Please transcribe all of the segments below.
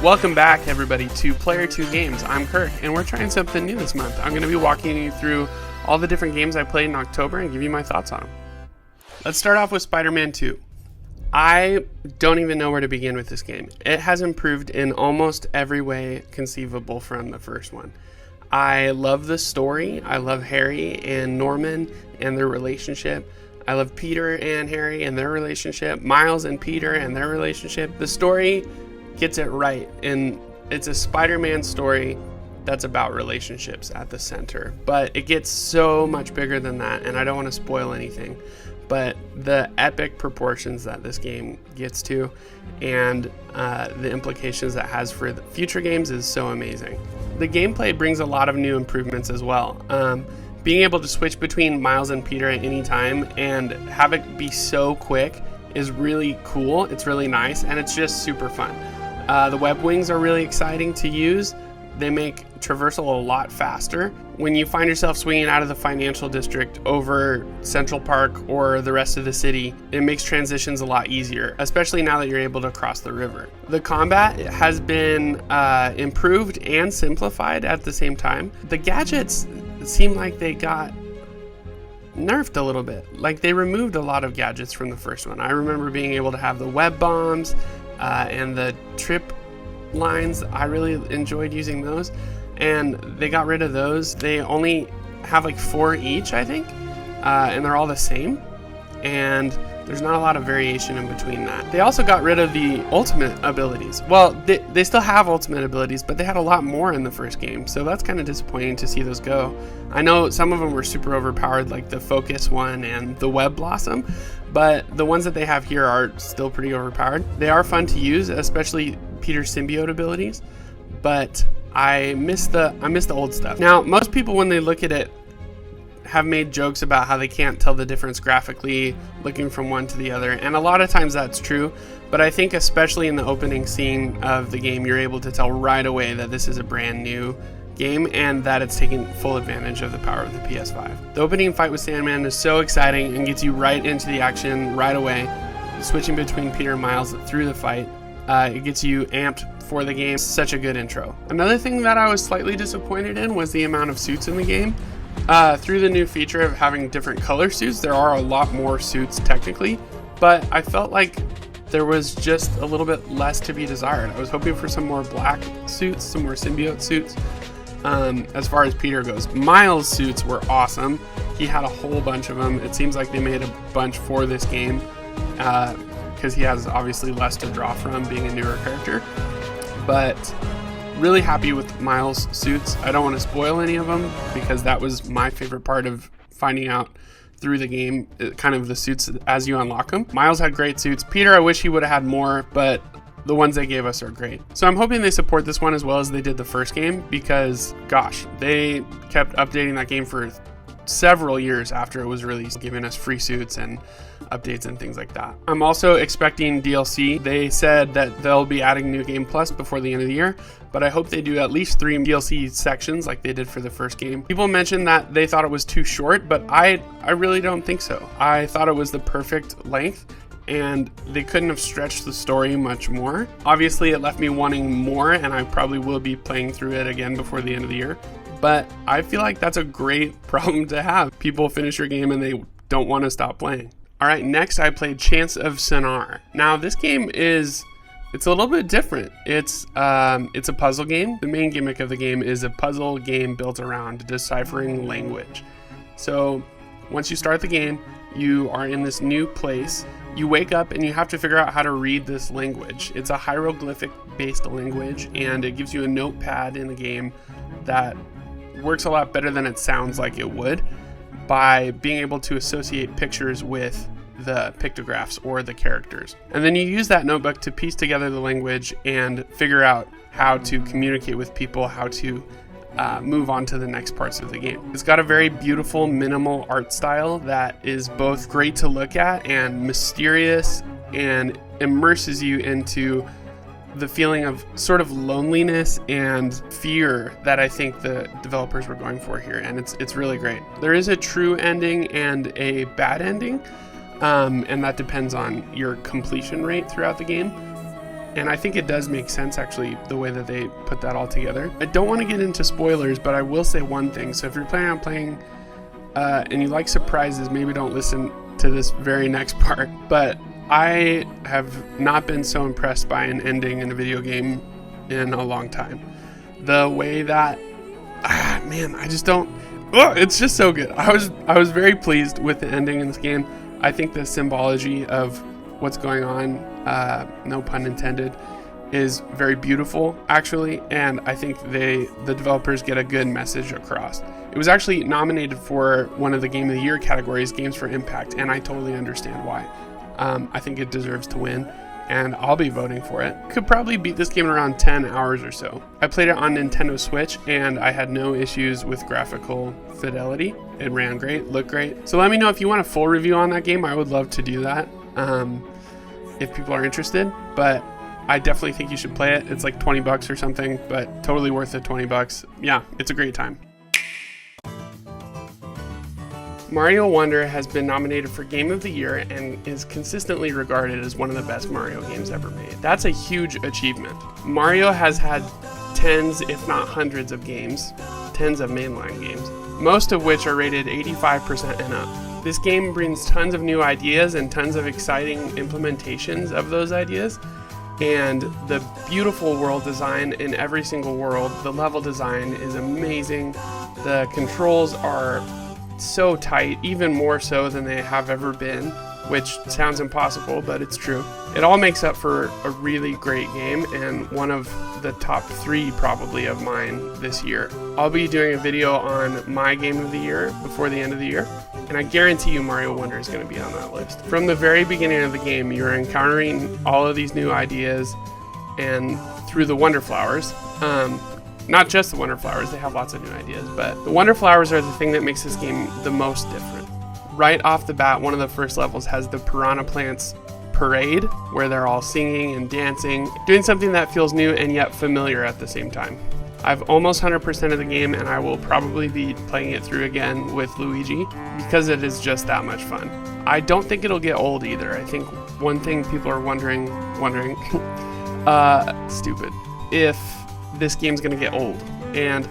Welcome back, everybody, to Player 2 Games. I'm Kirk, and we're trying something new this month. I'm going to be walking you through all the different games I played in October and give you my thoughts on them. Let's start off with Spider-Man 2. I don't even know where to begin with this game. It has improved in almost every way conceivable from the first one. I love the story. I love Harry and Norman and their relationship. I love Peter and Harry and their relationship. Miles and Peter and their relationship. The story gets it right, and it's a Spider-Man story that's about relationships at the center, but it gets so much bigger than that, and I don't want to spoil anything, but the epic proportions that this game gets to and the implications that has for the future games is so amazing. The gameplay brings a lot of new improvements as well. Being able to switch between Miles and Peter at any time and have it be so quick is really cool. It's really nice, and it's just super fun. The web wings are really exciting to use. They make traversal a lot faster. When you find yourself swinging out of the financial district over Central Park or the rest of the city, it makes transitions a lot easier, especially now that you're able to cross the river. The combat has been improved and simplified at the same time. The gadgets seem like they got nerfed a little bit. Like, they removed a lot of gadgets from the first one. I remember being able to have the web bombs and the trip lines. I really enjoyed using those, and they got rid of those. They only have like 4 each, I think, and they're all the same, and there's not a lot of variation in between that. They also got rid of the ultimate abilities. Well, they still have ultimate abilities, but they had a lot more in the first game, so that's kind of disappointing to see those go. I know some of them were super overpowered, like the focus one and the web blossom, but the ones that they have here are still pretty overpowered. They are fun to use, especially Peter's symbiote abilities, but I miss the old stuff. Now, most people, when they look at it, have made jokes about how they can't tell the difference graphically looking from one to the other, and a lot of times that's true, but I think especially in the opening scene of the game, you're able to tell right away that this is a brand new game and that it's taking full advantage of the power of the PS5. The opening fight with Sandman is so exciting and gets you right into the action right away, switching between Peter and Miles through the fight. It gets you amped for the game. It's such a good intro. Another thing that I was slightly disappointed in was the amount of suits in the game. Through the new feature of having different color suits, there are a lot more suits technically, but I felt like there was just a little bit less to be desired. I was hoping for some more black suits, some more symbiote suits. As far as Peter goes, Miles' suits were awesome. He had a whole bunch of them. It seems like they made a bunch for this game because he has obviously less to draw from being a newer character, but really happy with Miles' suits. I don't want to spoil any of them because that was my favorite part of finding out through the game, kind of the suits as you unlock them. Miles had great suits. Peter, I wish he would have had more, but the ones they gave us are great. So I'm hoping they support this one as well as they did the first game because, gosh, they kept updating that game for several years after it was released, giving us free suits and updates and things like that. I'm also expecting DLC. They said that they'll be adding New Game Plus before the end of the year, but I hope they do at least 3 DLC sections like they did for the first game. People mentioned that they thought it was too short, but I really don't think so. I thought it was the perfect length, and they couldn't have stretched the story much more. Obviously, it left me wanting more, and I probably will be playing through it again before the end of the year. But I feel like that's a great problem to have. People finish your game and they don't want to stop playing. All right, next I played Chants of Sennaar. Now this game it's a little bit different. It's a puzzle game. The main gimmick of the game is a puzzle game built around deciphering language. So once you start the game, you are in this new place. You wake up and you have to figure out how to read this language. It's a hieroglyphic based language, and it gives you a notepad in the game that works a lot better than it sounds like it would by being able to associate pictures with the pictographs or the characters. And then you use that notebook to piece together the language and figure out how to communicate with people, how to move on to the next parts of the game. It's got a very beautiful minimal art style that is both great to look at and mysterious and immerses you into the feeling of sort of loneliness and fear that I think the developers were going for here, and it's really great. There is a true ending and a bad ending, and that depends on your completion rate throughout the game. and I think it does make sense actually the way that they put that all together. I don't want to get into spoilers, but I will say one thing. So if you're planning on playing and you like surprises, maybe don't listen to this very next part, but I have not been so impressed by an ending in a video game in a long time. The way that I just don't. Oh, it's just so good. I was very pleased with the ending in this game. I think the symbology of what's going on, no pun intended, is very beautiful actually, and I think the developers get a good message across. It was actually nominated for one of the Game of the Year categories, Games for Impact, and I totally understand why. I think it deserves to win, and I'll be voting for it. Could probably beat this game in around 10 hours or so. I played it on Nintendo Switch, and I had no issues with graphical fidelity. It ran great, looked great. So let me know if you want a full review on that game. I would love to do that if people are interested, but I definitely think you should play it. It's like 20 bucks or something, but totally worth the 20 bucks. Yeah, it's a great time. Mario Wonder has been nominated for Game of the Year and is consistently regarded as one of the best Mario games ever made. That's a huge achievement. Mario has had tens, if not hundreds of games, tens of mainline games, most of which are rated 85% and up. This game brings tons of new ideas and tons of exciting implementations of those ideas, and the beautiful world design in every single world. The level design is amazing. The controls are so tight, even more so than they have ever been, which sounds impossible, but it's true. It all makes up for a really great game and one of the top 3 probably of mine this year. I'll be doing a video on my Game of the Year before the end of the year, and I guarantee you Mario Wonder is going to be on that list. From the very beginning of the game, you're encountering all of these new ideas, and through the Wonder Flowers, not just the Wonder Flowers, they have lots of new ideas, but the Wonder Flowers are the thing that makes this game the most different. Right off the bat, one of the first levels has the Piranha Plants Parade, where they're all singing and dancing, doing something that feels new and yet familiar at the same time. I've almost 100% of the game, and I will probably be playing it through again with Luigi, because it is just that much fun. I don't think it'll get old either. I think one thing people are wondering, stupid, if this game's gonna get old, and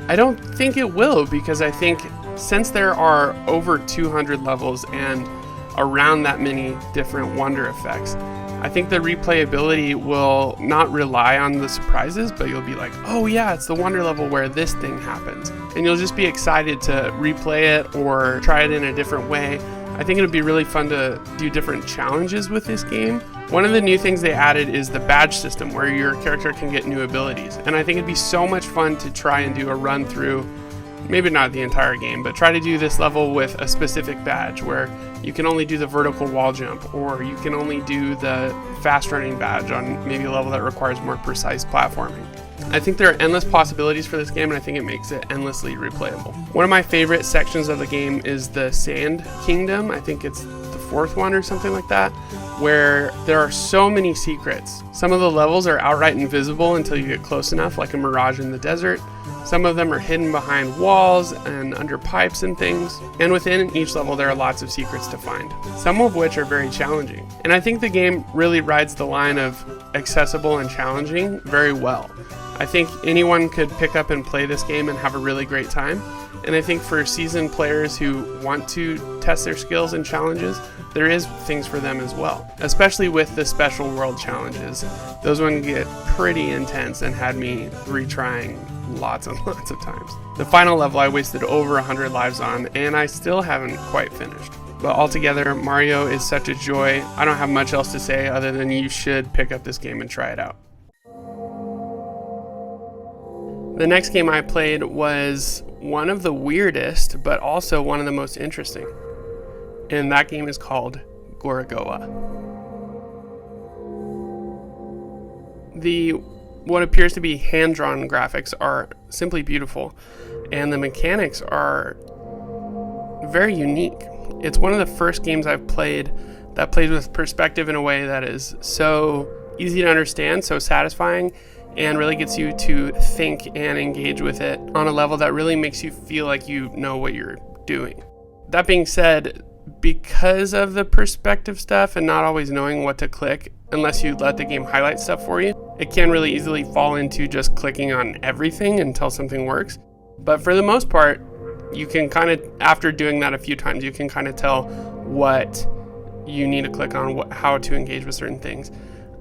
I don't think it will, because I think since there are over 200 levels and around that many different wonder effects, I think the replayability will not rely on the surprises, but you'll be like, oh yeah, it's the wonder level where this thing happens, and you'll just be excited to replay it or try it in a different way. I think it'll be really fun to do different challenges with this game. One of the new things they added is the badge system, where your character can get new abilities. And I think it'd be so much fun to try and do a run through, maybe not the entire game, but try to do this level with a specific badge where you can only do the vertical wall jump, or you can only do the fast running badge on maybe a level that requires more precise platforming. I think there are endless possibilities for this game, and I think it makes it endlessly replayable. One of my favorite sections of the game is the Sand Kingdom. I think it's the 4th one or something like that, where there are so many secrets. Some of the levels are outright invisible until you get close enough, like a mirage in the desert. Some of them are hidden behind walls and under pipes and things. And within each level there are lots of secrets to find, some of which are very challenging. And I think the game really rides the line of accessible and challenging very well. I think anyone could pick up and play this game and have a really great time. And I think for seasoned players who want to test their skills and challenges, there is things for them as well, especially with the special world challenges. Those ones get pretty intense and had me retrying lots and lots of times. The final level I wasted over 100 lives on, and I still haven't quite finished. But altogether, Mario is such a joy. I don't have much else to say other than you should pick up this game and try it out. The next game I played was one of the weirdest, but also one of the most interesting. And that game is called Gorogoa. What appears to be hand-drawn graphics are simply beautiful, and the mechanics are very unique. It's one of the first games I've played that plays with perspective in a way that is so easy to understand, so satisfying, and really gets you to think and engage with it on a level that really makes you feel like you know what you're doing. That being said, because of the perspective stuff and not always knowing what to click, unless you let the game highlight stuff for you. It can really easily fall into just clicking on everything until something works. But for the most part, you can kind of, after doing that a few times, you can kind of tell what you need to click on, how to engage with certain things,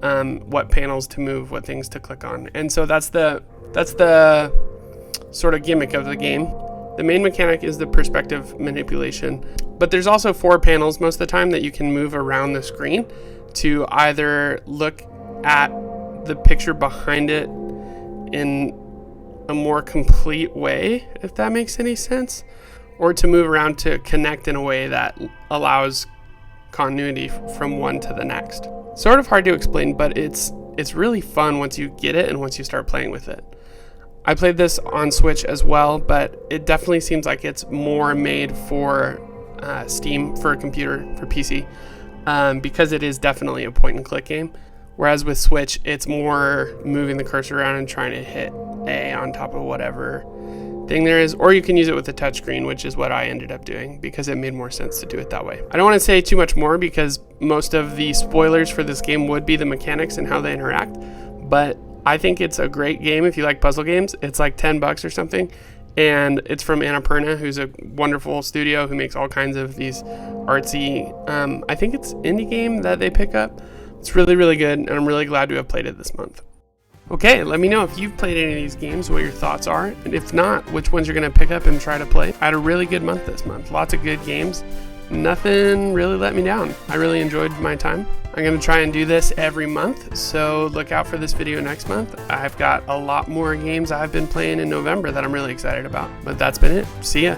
what panels to move, what things to click on. And so that's the sort of gimmick of the game. The main mechanic is the perspective manipulation, but there's also 4 panels most of the time that you can move around the screen to either look at the picture behind it in a more complete way, if that makes any sense, or to move around to connect in a way that allows continuity from one to the next. Sort of hard to explain, but it's really fun once you get it and once you start playing with it. I played this on Switch as well, but it definitely seems like it's more made for Steam, for a computer, for PC, because it is definitely a point and click game. Whereas with Switch, it's more moving the cursor around and trying to hit A on top of whatever thing there is, or you can use it with the touchscreen, which is what I ended up doing because it made more sense to do it that way. I don't want to say too much more because most of the spoilers for this game would be the mechanics and how they interact, but I think it's a great game if you like puzzle games. It's like $10 or something, and it's from Annapurna, who's a wonderful studio who makes all kinds of these artsy, I think it's indie game that they pick up. It's really, really good, and I'm really glad to have played it this month. Okay, let me know if you've played any of these games, what your thoughts are, and if not, which ones you're going to pick up and try to play. I had a really good month this month. Lots of good games. Nothing really let me down. I really enjoyed my time. I'm going to try and do this every month, so look out for this video next month. I've got a lot more games I've been playing in November that I'm really excited about. But that's been it. See ya.